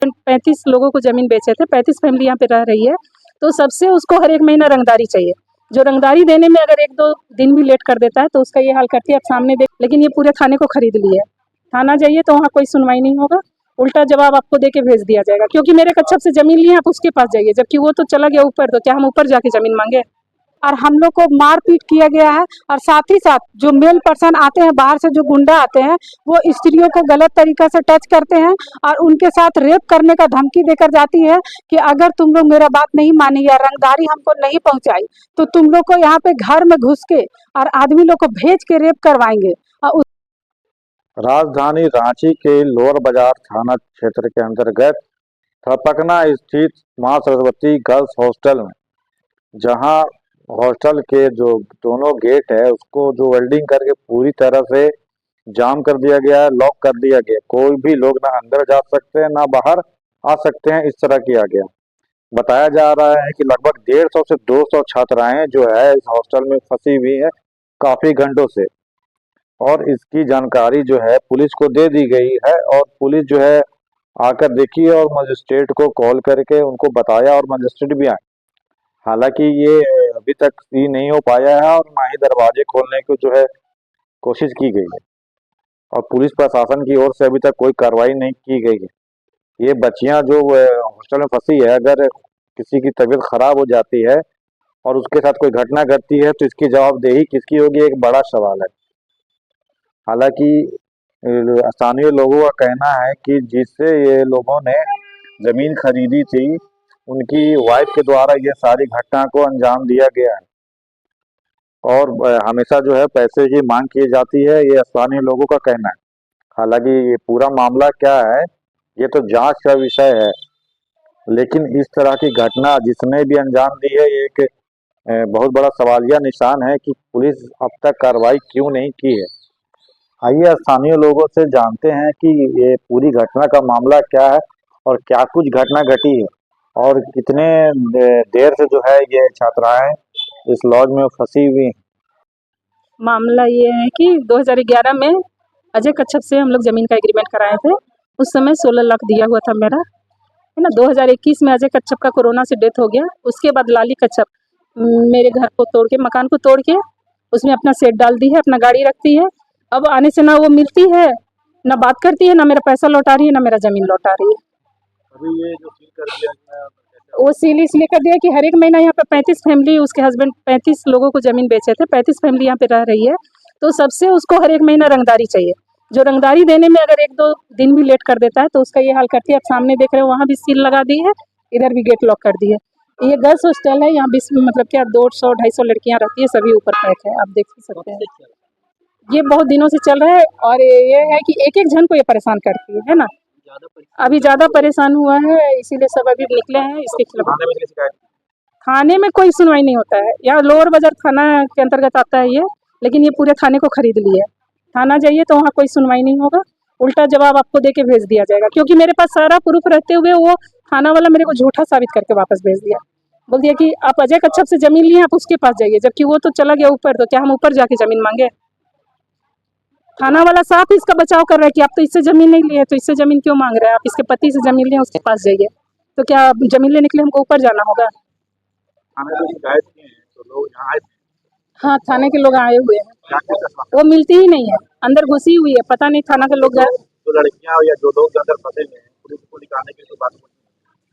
35 लोगों को ज़मीन बेचे थे, 35 फैमिली यहाँ पे रह रही है, तो सबसे उसको हर एक महीना रंगदारी चाहिए। जो रंगदारी देने में अगर 1-2 दिन भी लेट कर देता है तो उसका ये हाल करती है, आप सामने देख। लेकिन ये पूरे थाने को खरीद ली है। थाना जाइए तो वहाँ कोई सुनवाई नहीं होगा, उल्टा जवाब आपको दे के भेज दिया जाएगा, क्योंकि मेरे कच्छप से ज़मीन ली है, आप उसके पास जाइए, जबकि वो तो चला गया ऊपर, तो क्या हम ऊपर जाके ज़मीन मांगे? और हम लोग को मारपीट किया गया है। और साथ ही साथ जो मेल पर्सन आते हैं बाहर से, जो गुंडा आते हैं, वो स्त्रियों को गलत तरीका से टच करते हैं और उनके साथ रेप करने का धमकी देकर जाती है कि अगर तुम लोग मेरा बात नहीं मानी या रंगदारी हमको नहीं पहुंचाई तो तुम लोग को यहाँ पे घर में घुस के और आदमी लोग को भेज के रेप करवाएंगे। और राजधानी रांची के लोअर बाजार थाना क्षेत्र के अंतर्गत थपकना स्थित मां सरस्वती गर्ल्स हॉस्टल में, जहां हॉस्टल के जो दोनों गेट है उसको जो वेल्डिंग करके पूरी तरह से जाम कर दिया गया है, लॉक कर दिया गया। कोई भी लोग ना अंदर जा सकते हैं ना बाहर आ सकते हैं, इस तरह किया गया। बताया जा रहा है कि लगभग 150 से 200 छात्राएं जो है इस हॉस्टल में फंसी हुई है काफी घंटों से, और इसकी जानकारी जो है पुलिस को दे दी गई है और पुलिस जो है आकर देखी और मजिस्ट्रेट को कॉल करके उनको बताया और मजिस्ट्रेट भी आए। हालांकि ये अभी तक ये नहीं हो पाया है और ना ही दरवाजे खोलने की जो है कोशिश की गई है, और पुलिस प्रशासन की ओर से अभी तक कोई कार्रवाई नहीं की गई है। ये बच्चियां जो हॉस्टल में फंसी है, अगर किसी की तबीयत खराब हो जाती है और उसके साथ कोई घटना घटती है तो इसकी जवाबदेही किसकी होगी, एक बड़ा सवाल है। हालांकि स्थानीय लोगों का कहना है कि जिससे ये लोगों ने जमीन खरीदी थी उनकी वाइफ के द्वारा ये सारी घटना को अंजाम दिया गया है, और हमेशा जो है पैसे की मांग की जाती है, ये स्थानीय लोगों का कहना है। हालांकि ये पूरा मामला क्या है ये तो जांच का विषय है, लेकिन इस तरह की घटना जिसने भी अंजाम दी है ये एक बहुत बड़ा सवालिया निशान है कि पुलिस अब तक कार्रवाई क्यों नहीं की है। आइए स्थानीय लोगों से जानते हैं कि ये पूरी घटना का मामला क्या है और क्या कुछ घटना घटी है और कितने देर से जो है ये छात्राएं इस लॉज में फंसी हुई हैं। मामला ये है कि 2011 में अजय कच्छप से हम लोग ज़मीन का एग्रीमेंट कराए थे। उस समय 16 लाख दिया हुआ था मेरा, है ना। 2021 में अजय कच्छप का कोरोना से डेथ हो गया। उसके बाद लाली कच्छप मेरे घर को तोड़ के, मकान को तोड़ के उसमें अपना सेट डाल दी है, अपना गाड़ी रखती है। अब आने से ना वो मिलती है, ना बात करती है, ना मेरा पैसा लौटा रही है, ना मेरा ज़मीन लौटा रही है। अभी ये जो सील कर दिया गया वो सील इसलिए कर दिया कि हर एक महीना यहाँ पे 35 फैमिली, उसके हस्बैंड 35 लोगों को ज़मीन बेचे थे, 35 फैमिली यहाँ पे रह रही है, तो सबसे उसको हर एक महीना रंगदारी चाहिए। जो रंगदारी देने में अगर 1-2 दिन भी लेट कर देता है तो उसका ये हाल करती है, आप सामने देख रहे हो, वहाँ भी सील लगा दी है, इधर भी गेट लॉक कर दी है। ये गर्ल्स हॉस्टल है, यहाँ 20 मतलब क्या 200-250 लड़कियाँ रहती है, सभी ऊपर पैक है, आप देख ही सकते हैं। ये बहुत दिनों से चल रहा है और ये है कि एक-एक जन को ये परेशान करती है ना। अभी ज़्यादा परेशान हुआ है, इसीलिए सब अभी निकले हैं इसके खिलाफ। थाने में कोई सुनवाई नहीं होता है, यहाँ लोअर बाजार थाना के अंतर्गत आता है ये, लेकिन ये पूरे थाने को खरीद लिया है। थाना जाइए तो वहाँ कोई सुनवाई नहीं होगा, उल्टा जवाब आपको दे के भेज दिया जाएगा, क्योंकि मेरे पास सारा प्रूफ रहते हुए वो थाना वाला मेरे को झूठा साबित करके वापस भेज दिया। बोल दिया कि आप अजय कच्छप से ज़मीन लिए, आप उसके पास जाइए, जबकि वो तो चला गया ऊपर, तो क्या हम ऊपर जाके ज़मीन मांगे? थाना वाला साफ इसका बचाव कर रहा है कि आप तो इससे ज़मीन नहीं लिए, तो इससे ज़मीन क्यों मांग रहे हैं? आप इसके पति से ज़मीन लिए, उसके पास जाइए। तो क्या ज़मीन लेने के लिए हमको ऊपर जाना होगा? हाँ, थाने के लोग आए हुए हैं, वो मिलती ही नहीं है, अंदर घुसी हुई है, पता नहीं थाना के लोग जो लड़कियां या जो लोग अंदर फंसे हुए हैं पुलिस को निकालने के लिए बात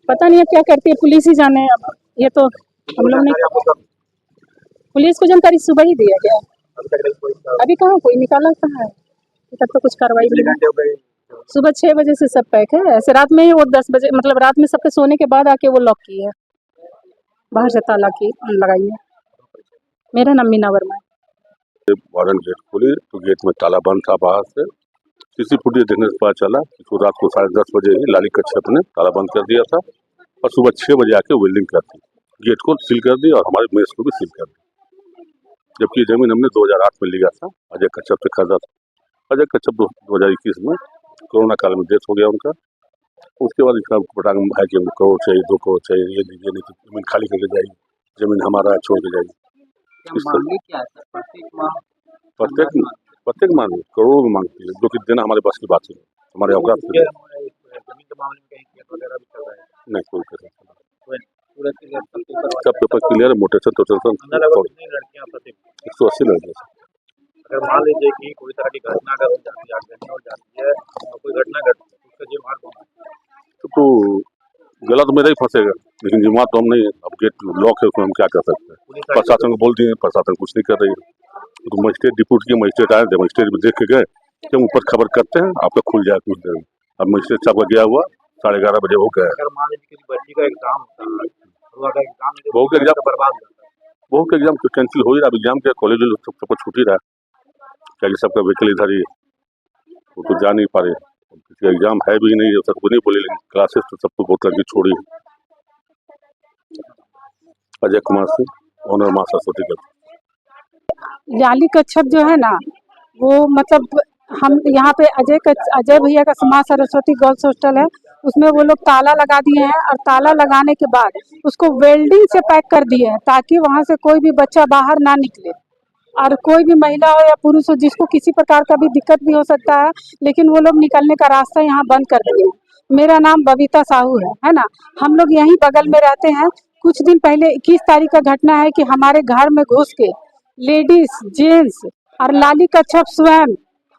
पता नहीं है क्या करती है, पुलिस ही जाने। अब ये तो हम लोग नहीं, पुलिस को जानकारी सुबह ही दिया गया, अभी कहाँ कोई निकाला कहाँ है, तब तो कुछ कार्रवाई नहीं। सुबह 6 बजे से सब पैक है, ऐसे रात में ही वो 10 बजे, मतलब रात में सबके सोने के बाद आके वो लॉक की है, बाहर से ताला की लगाई है। मेरा नाम मीना वर्मा है। वार्डन गेट खोली तो गेट में ताला बंद था बाहर से। सीसी फुटेज देखने से पता चला कि रात को 10:30 बजे ही लाली कच्छप ने ताला बंद कर दिया था और सुबह 6 बजे आके वेल्डिंग कर दी, गेट को सील कर दी और हमारे मेस को भी सील कर दी। जबकि जमीन हमने 2008 में लिया था, अजय कच्छप से खरीदा था। अजय कच्छप 2021 में कोरोना काल में डेथ हो गया उनका। उसके बाद इसका पटांग है कि हमको करोड़ चाहिए, 2 करोड़ चाहिए, ये दीजिए, नहीं तो जमीन खाली करके जाएगी, जमीन हमारा छोड़ के जाएगी। प्रत्येक मांग करोड़ों में मांगती है, जो कि देना हमारे पास की बात है, हमारे औकात की। जमीन के मामले में कहीं केस वगैरह भी चल रहा है? नहीं कोई केस नहीं। सूरत के लिए सब पेपर क्लियर है, मोटेशन टोटेशन अंदर लगभग कितनी लड़कियां प्रति? 180 लड़के। अगर मान लीजिए कि कोई तरह की घटना अगर हो जाती है, आगजनी हो जाती है और कोई घटना घटती है, उसका जिम्मेदार कौन है? तो गलत मेरा ही फंसेगा, लेकिन जिम्मेदार तो हम नहीं है। अब गेट लॉक है, उसमें हम क्या कर सकते हैं? पुलिस आई प्रशासन को बोल दिए, प्रशासन कुछ नहीं कर रही है। तो मजिस्ट्रेट डिप्यूट किए, मजिस्ट्रेट आए, मजिस्ट्रेट भी देख के गए कि हम ऊपर खबर करते हैं, आपका खुल जाए कुछ देर में। अब मजिस्ट्रेट साहब का गया हुआ 11:30 बजे हो गया। अगर मान लीजिए किसी बच्ची का एग्जाम होता है तो अगर एग्जाम में बहू का एग्जाम बर्बाद हो जाता है, बहू का एग्जाम कैंसिल हो ही रहा, एग्जाम के कॉलेज सबको छूट ही रहा, क्या सबका व्हीकल इधर ही, वो तो जा नहीं पा रहे। किसी का एग्जाम है भी नहीं, सबको नहीं बोले, लेकिन क्लासेस तो सबको बहुत करके छोड़ी। अजय कुमार सिंह, ऑनर मां सरस्वती का। लाली कच्छप जो है ना, वो मतलब हम यहाँ पे अजय भैया का मां सरस्वती गर्ल्स हॉस्टल है, उसमें वो लोग ताला लगा दिए हैं और ताला लगाने के बाद उसको वेल्डिंग से पैक कर दिए हैं ताकि वहाँ से कोई भी बच्चा बाहर ना निकले, और कोई भी महिला हो या पुरुष हो जिसको किसी प्रकार का भी दिक्कत भी हो सकता है, लेकिन वो लोग निकलने का रास्ता यहाँ बंद कर दिए हैं। मेरा नाम बबीता साहू है ना। हम लोग यहीं बगल में रहते हैं। कुछ दिन पहले 21 तारीख का घटना है कि हमारे घर में घुस के लेडीज, जेंट्स और लाली कच्छप स्वयं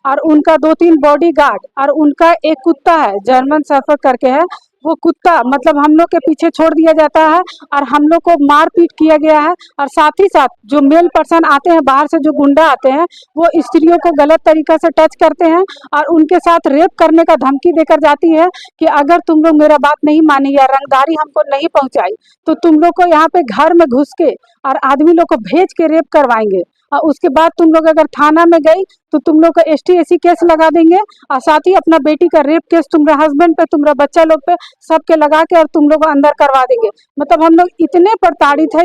और उनका 2-3 बॉडीगार्ड और उनका एक कुत्ता है, जर्मन शेफर्ड करके है, वो कुत्ता मतलब हम लोग के पीछे छोड़ दिया जाता है और हम लोग को मारपीट किया गया है। और साथ ही साथ जो मेल पर्सन आते हैं बाहर से, जो गुंडा आते हैं, वो स्त्रियों को गलत तरीका से टच करते हैं और उनके साथ रेप करने का धमकी देकर जाती है कि अगर तुम लोग मेरा बात नहीं मानी या रंगदारी हमको नहीं पहुंचाई तो तुम लोग को यहाँ पे घर में घुस के और आदमी लोग को भेज के रेप करवाएंगे, और उसके बाद तुम लोग अगर थाना में गई तो तुम लोग को ST-AC केस लगा देंगे और साथ ही अपना बेटी का रेप केस तुम्हारे हस्बैंड पे, तुम्हारा बच्चा लोग पे, सबके लगा के और तुम लोग को अंदर करवा देंगे। मतलब हम लोग इतने प्रताड़ित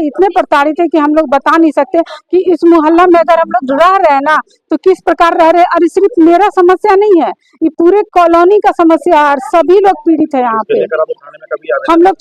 है कि हम लोग बता नहीं सकते कि इस मोहल्ला में अगर हम लोग रह रहे हैं ना तो किस प्रकार रह रहे हैं। और सिर्फ मेरा समस्या नहीं है, ये पूरे कॉलोनी का समस्या है और सभी लोग पीड़ित है यहाँ पे। हम लोग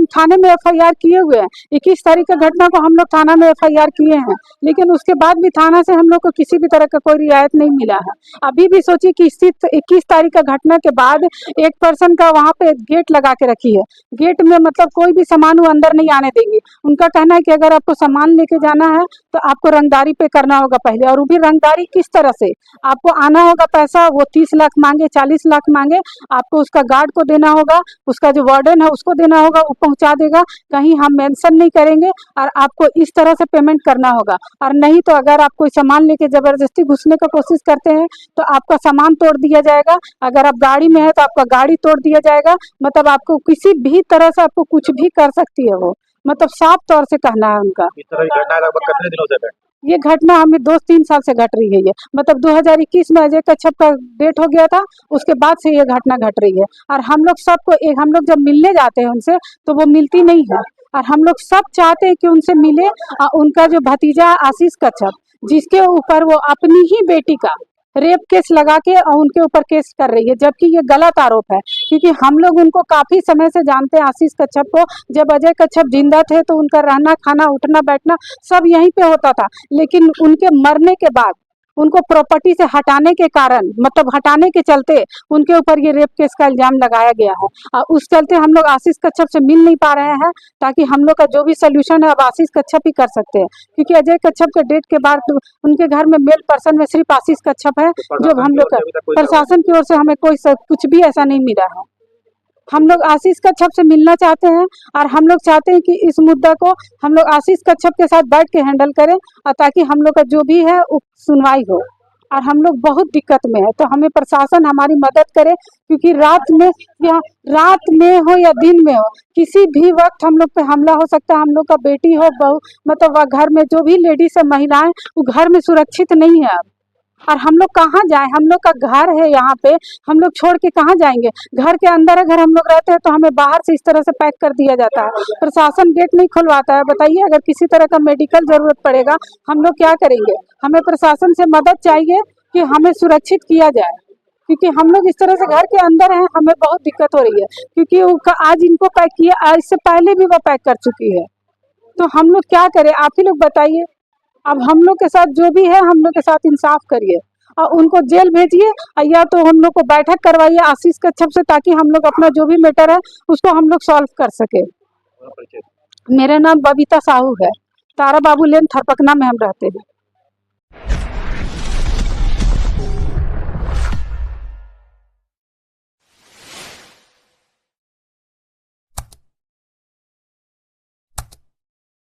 थाने में FIR किए हुए हैं। 21 तारीख का घटना को हम लोग थाना में FIR किए हैं, लेकिन उसके बाद भी थाना से हम लोग को किसी भी तरह का कोई रियायत नहीं मिला है। अभी भी सोचिए कि 21 तारीख का घटना के बाद एक पर्सन का वहाँ पे गेट लगा के रखी है। गेट में मतलब कोई भी सामान वो अंदर नहीं आने देंगे। उनका कहना है कि अगर आपको सामान लेके जाना है तो आपको रंगदारी पे करना होगा पहले, और वो भी रंगदारी किस तरह से, आपको आना होगा पैसा, वो 30 लाख मांगे, 40 लाख मांगे, आपको उसका गार्ड को देना होगा, उसका जो वार्डन है उसको देना होगा, वो पहुंचा देगा, कहीं हम मेंशन नहीं करेंगे, और आपको इस तरह से पेमेंट करना होगा। और नहीं तो अगर आप कोई सामान लेके जबरदस्ती घुसने का कोशिश करते हैं तो आपका सामान तोड़ दिया जाएगा। अगर आप गाड़ी में है तो आपका गाड़ी तोड़ दिया जाएगा। मतलब आपको किसी भी तरह से आपको कुछ भी कर सकती है वो, मतलब साफ तौर से कहना है उनका। इस तरह की घटना लगभग कितने दिनों से है? ये घटना हमें 2-3 साल से घट रही है। मतलब 2021 में अजय कच्छप का डेट हो गया था, उसके बाद से ये घटना घट रही है। और हम लोग सबको हम लोग जब मिलने जाते हैं उनसे तो वो मिलती नहीं है, और हम लोग सब चाहते हैं कि उनसे मिले। उनका जो भतीजा आशीष कच्छप, जिसके ऊपर वो अपनी ही बेटी का रेप केस लगा के और उनके ऊपर केस कर रही है, जबकि ये गलत आरोप है। क्योंकि हम लोग उनको काफी समय से जानते हैं, आशीष कच्छप को। जब अजय कच्छप जिंदा थे तो उनका रहना, खाना, उठना, बैठना सब यहीं पे होता था, लेकिन उनके मरने के बाद उनको प्रॉपर्टी से हटाने के कारण, मतलब हटाने के चलते उनके ऊपर ये रेप केस का इल्जाम लगाया गया है। और उस चलते हम लोग आशीष कच्छप से मिल नहीं पा रहे हैं, ताकि हम लोग का जो भी सोल्यूशन है अब आशीष कच्छप ही कर सकते हैं। क्योंकि अजय कच्छप के डेट के बाद उनके घर में मेल पर्सन में सिर्फ आशीष कच्छप है, जो हम लोग का प्रशासन की ओर से हमें कोई कुछ भी ऐसा नहीं मिला है। हम लोग आशीष कच्छप से मिलना चाहते हैं, और हम लोग चाहते हैं कि इस मुद्दा को हम लोग आशीष कच्छप के साथ बैठ के हैंडल करें, और ताकि हम लोग का जो भी है सुनवाई हो। और हम लोग बहुत दिक्कत में है, तो हमें प्रशासन हमारी मदद करे। क्योंकि रात में हो या दिन में हो, किसी भी वक्त हम लोग पे हमला हो सकता है। हम लोग का बेटी हो, बहू, मतलब घर में जो भी लेडीज है, महिलाएं, वो घर में सुरक्षित नहीं है। और हम लोग कहाँ जाएं? हम लोग का घर है यहाँ पे, हम लोग छोड़ के कहाँ जाएंगे? घर के अंदर अगर हम लोग रहते हैं तो हमें बाहर से इस तरह से पैक कर दिया जाता है। प्रशासन गेट नहीं खुलवाता है। बताइए, अगर किसी तरह का मेडिकल जरूरत पड़ेगा हम लोग क्या करेंगे? हमें प्रशासन से मदद चाहिए कि हमें सुरक्षित किया जाए, क्योंकि हम लोग इस तरह से घर के अंदर हैं, हमें बहुत दिक्कत हो रही है। क्योंकि आज इनको पैक किया, इससे पहले भी वो पैक कर चुकी है, तो हम लोग क्या करें? आप ही लोग बताइए। अब हम लोग के साथ जो भी है, हम लोग के साथ इंसाफ करिए। और उनको जेल भेजिए, या तो हम लोग को बैठक करवाइए आशीष कच्छप से, ताकि हम लोग अपना जो भी मैटर है उसको हम लोग सॉल्व कर सके। अपना परिचय। मेरा नाम बबीता साहू है, तारा बाबू लेन थरपकना में हम रहते हैं।